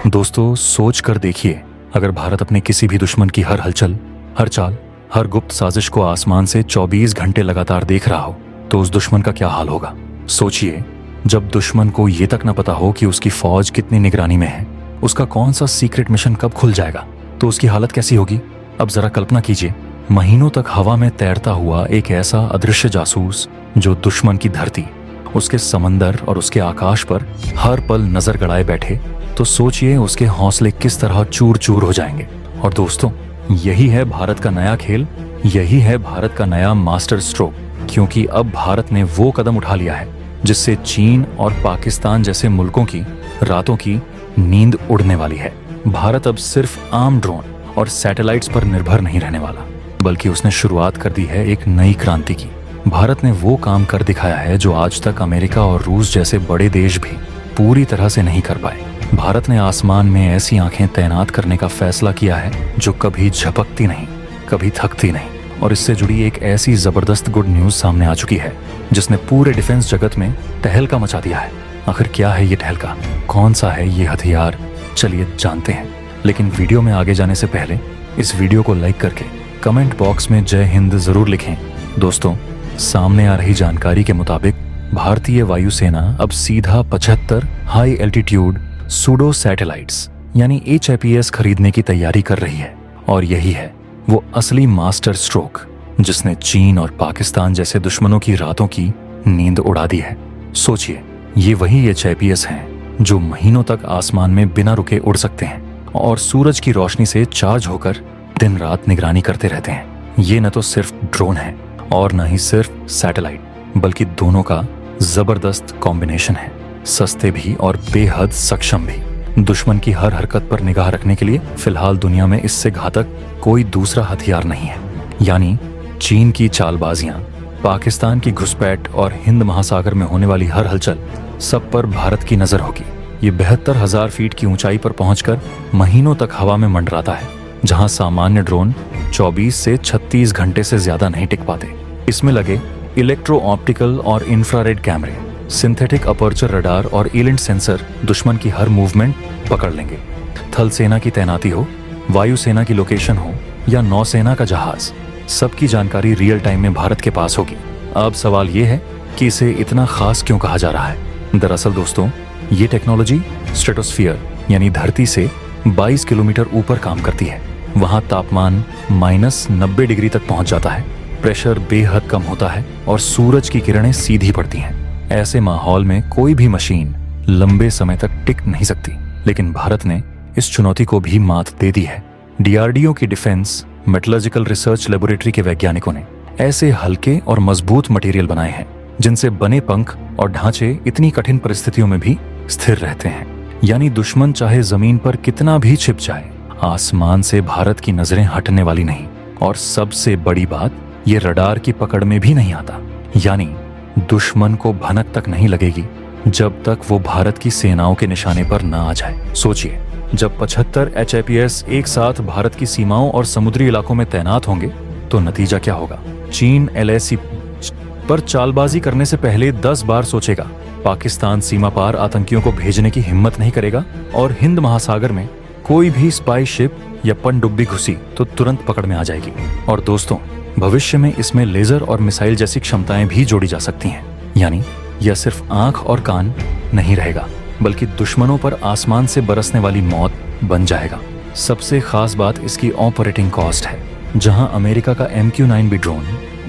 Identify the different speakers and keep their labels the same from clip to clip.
Speaker 1: दोस्तों, सोच कर देखिए, अगर भारत अपने किसी भी दुश्मन की हर हलचल, हर चाल, हर गुप्त साजिश को आसमान से 24 घंटे लगातार देख रहा हो तो उस दुश्मन का क्या हाल होगा। सोचिए, जब दुश्मन को ये तक न पता हो कि उसकी फौज कितनी निगरानी में है, उसका कौन सा सीक्रेट मिशन कब खुल जाएगा, तो उसकी हालत कैसी होगी। अब जरा कल्पना कीजिए, महीनों तक हवा में तैरता हुआ एक ऐसा अदृश्य जासूस जो दुश्मन की धरती, उसके समंदर और उसके आकाश पर हर पल नजर गड़ाए बैठे, तो सोचिए उसके हौसले किस तरह चूर चूर हो जाएंगे। और दोस्तों, यही है भारत का नया खेल, यही है भारत का नया मास्टर स्ट्रोक, क्योंकि अब भारत ने वो कदम उठा लिया है जिससे चीन और पाकिस्तान जैसे मुल्कों की रातों की नींद उड़ने वाली है। भारत अब सिर्फ आम ड्रोन और सैटेलाइट्स पर निर्भर नहीं रहने वाला, बल्कि उसने शुरुआत कर दी है एक नई क्रांति की। भारत ने वो काम कर दिखाया है जो आज तक अमेरिका और रूस जैसे बड़े देश भी पूरी तरह से नहीं कर पाए। भारत ने आसमान में ऐसी आंखें तैनात करने का फैसला किया है जो कभी झपकती नहीं, कभी थकती नहीं। और इससे जुड़ी एक ऐसी जबरदस्त गुड न्यूज सामने आ चुकी है जिसने पूरे डिफेंस जगत में तहलका मचा दिया है। आखिर क्या है ये तहलका, कौन सा है ये हथियार, चलिए जानते हैं। लेकिन वीडियो में आगे जाने से पहले इस वीडियो को लाइक करके कमेंट बॉक्स में जय हिंद जरूर लिखें। दोस्तों, सामने आ रही जानकारी के मुताबिक भारतीय वायुसेना अब सीधा 75 हाई एल्टीट्यूड सूडो सैटेलाइट्स यानी HIPS खरीदने की तैयारी कर रही है। और यही है वो असली मास्टर स्ट्रोक जिसने चीन और पाकिस्तान जैसे दुश्मनों की रातों की नींद उड़ा दी है। सोचिए, ये वही HIPS हैं जो महीनों तक आसमान में बिना रुके उड़ सकते हैं और सूरज की रोशनी से चार्ज होकर दिन रात निगरानी करते रहते हैं। ये न तो सिर्फ ड्रोन है और न ही सिर्फ सैटेलाइट, बल्कि दोनों का जबरदस्त कॉम्बिनेशन है, सस्ते भी और बेहद सक्षम भी। दुश्मन की हर हरकत पर निगाह रखने के लिए फिलहाल दुनिया में इससे घातक कोई दूसरा हथियार नहीं है। यानी चीन की चालबाजियां, पाकिस्तान की घुसपैठ और हिंद महासागर में होने वाली हर हलचल, सब पर भारत की नजर होगी। ये 72,000 फीट की ऊंचाई पर पहुंचकर महीनों तक हवा में मंडराता है, जहां सामान्य ड्रोन 24 से 36 घंटे से ज्यादा नहीं टिक पाते। इसमें लगे इलेक्ट्रो ऑप्टिकल और इंफ्रारेड कैमरे, सिंथेटिक अपर्चर रडार और ईलेंट सेंसर दुश्मन की हर मूवमेंट पकड़ लेंगे। थल सेना की तैनाती हो, वायुसेना की लोकेशन हो या नौसेना का जहाज, सबकी जानकारी रियल टाइम में भारत के पास होगी। अब सवाल ये है कि इसे इतना खास क्यों कहा जा रहा है। दरअसल दोस्तों, ये टेक्नोलॉजी स्ट्रेटोस्फीयर यानी धरती से 22 किलोमीटर ऊपर काम करती है। वहाँ तापमान -90 डिग्री तक पहुँच जाता है, प्रेशर बेहद कम होता है और सूरज की किरणें सीधी पड़ती हैं। ऐसे माहौल में कोई भी मशीन लंबे समय तक टिक नहीं सकती, लेकिन भारत ने इस चुनौती को भी मात दे दी है। DRDO की डिफेंस मेटलर्जिकल रिसर्च लेबोरेटरी के वैज्ञानिकों ने ऐसे हल्के और मजबूत मटेरियल बनाए हैं जिनसे बने पंख और ढांचे इतनी कठिन परिस्थितियों में भी स्थिर रहते हैं। यानी दुश्मन चाहे जमीन पर कितना भी छिप जाए, आसमान से भारत की नजरें हटने वाली नहीं। और सबसे बड़ी बात, ये रडार की पकड़ में भी नहीं आता। यानी दुश्मन को भनक तक नहीं लगेगी जब तक वो भारत की सेनाओं के निशाने पर न आ जाए। सोचिए, जब 75 HIPS एक साथ भारत की सीमाओं और समुद्री इलाकों में तैनात होंगे तो नतीजा क्या होगा। चीन LAC पर चालबाजी करने से पहले 10 बार सोचेगा। पाकिस्तान सीमा पार आतंकियों को भेजने की हिम्मत नहीं करेगा और हिंद महासागर में कोई भी स्पाई शिप या पनडुब्बी घुसी तो तुरंत पकड़ में आ जाएगी। और दोस्तों, भविष्य में इसमें लेजर और मिसाइल जैसी क्षमताएं भी जोड़ी जा सकती हैं। यानी यह सिर्फ आंख और कान नहीं रहेगा, बल्कि दुश्मनों पर आसमान से बरसने वाली मौत बन जाएगा। सबसे खास बात इसकी ऑपरेटिंग कॉस्ट है। जहां अमेरिका का MQ-9B ड्रोन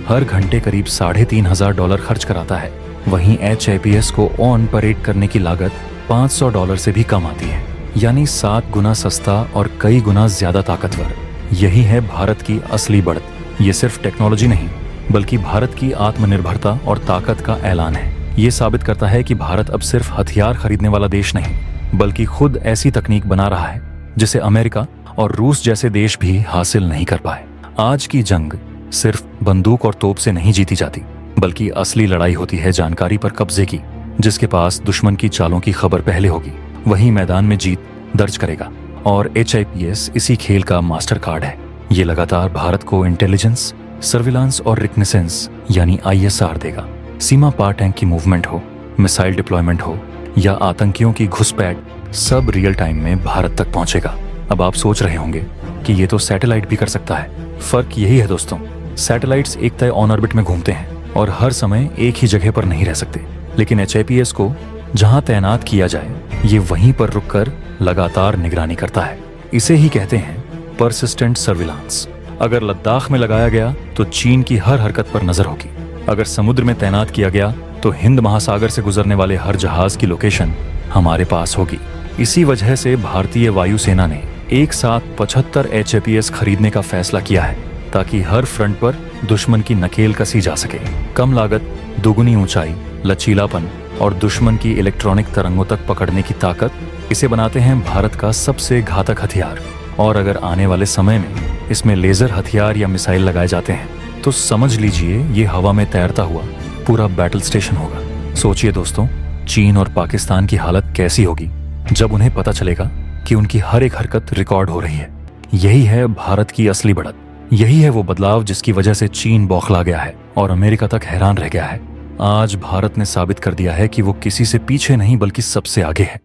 Speaker 1: हर घंटे करीब $3,500 खर्च कराता है, वहीं HIPS को ऑन परेड करने की लागत $500 से भी कम आती है। यानी 7 गुना सस्ता और कई गुना ज्यादा ताकतवर। यही है भारत की असली बढ़त। ये सिर्फ टेक्नोलॉजी नहीं, बल्कि भारत की आत्मनिर्भरता और ताकत का ऐलान है। ये साबित करता है कि भारत अब सिर्फ हथियार खरीदने वाला देश नहीं, बल्कि खुद ऐसी तकनीक बना रहा है जिसे अमेरिका और रूस जैसे देश भी हासिल नहीं कर पाए। आज की जंग सिर्फ बंदूक और तोप से नहीं जीती जाती, बल्कि असली लड़ाई होती है जानकारी पर कब्जे की। जिसके पास दुश्मन की चालों की खबर पहले होगी, वही मैदान में जीत दर्ज करेगा। और HIPS इसी खेल का मास्टर कार्ड है। ये लगातार भारत को इंटेलिजेंस, सर्विलांस और रिकनेसेंस यानी ISR देगा। सीमा पार टैंक की मूवमेंट हो, मिसाइल डिप्लॉयमेंट हो या आतंकियों की घुसपैठ, सब रियल टाइम में भारत तक पहुंचेगा। अब आप सोच रहे होंगे कि ये तो सैटेलाइट भी कर सकता है। फर्क यही है दोस्तों, सैटेलाइट्स एक तय ऑन ऑर्बिट में घूमते हैं और हर समय एक ही जगह पर नहीं रह सकते, लेकिन HIPS को जहां तैनात किया जाए ये वहीं पर रुककर लगातार निगरानी करता है। इसे ही कहते हैं परसिस्टेंट सर्विलांस। अगर लद्दाख में लगाया गया तो चीन की हर हरकत पर नजर होगी। अगर समुद्र में तैनात किया गया तो हिंद महासागर से गुजरने वाले हर जहाज की लोकेशन हमारे पास होगी। इसी वजह से भारतीय वायुसेना ने एक साथ 75 HIPS खरीदने का फैसला किया है, ताकि हर फ्रंट पर दुश्मन की नकेल कसी जा सके। कम लागत, दुगुनी ऊंचाई, लचीलापन और दुश्मन की इलेक्ट्रॉनिक तरंगों तक पकड़ने की ताकत, इसे बनाते हैं भारत का सबसे घातक हथियार। और अगर आने वाले समय में इसमें लेजर हथियार या मिसाइल लगाए जाते हैं तो समझ लीजिए ये हवा में तैरता हुआ पूरा बैटल स्टेशन होगा। सोचिए दोस्तों, चीन और पाकिस्तान की हालत कैसी होगी जब उन्हें पता चलेगा कि उनकी हर एक हरकत रिकॉर्ड हो रही है। यही है भारत की असली बढ़त। यही है वो बदलाव जिसकी वजह से चीन बौखला गया है और अमेरिका तक हैरान रह गया है। आज भारत ने साबित कर दिया है कि वो किसी से पीछे नहीं बल्कि सबसे आगे है।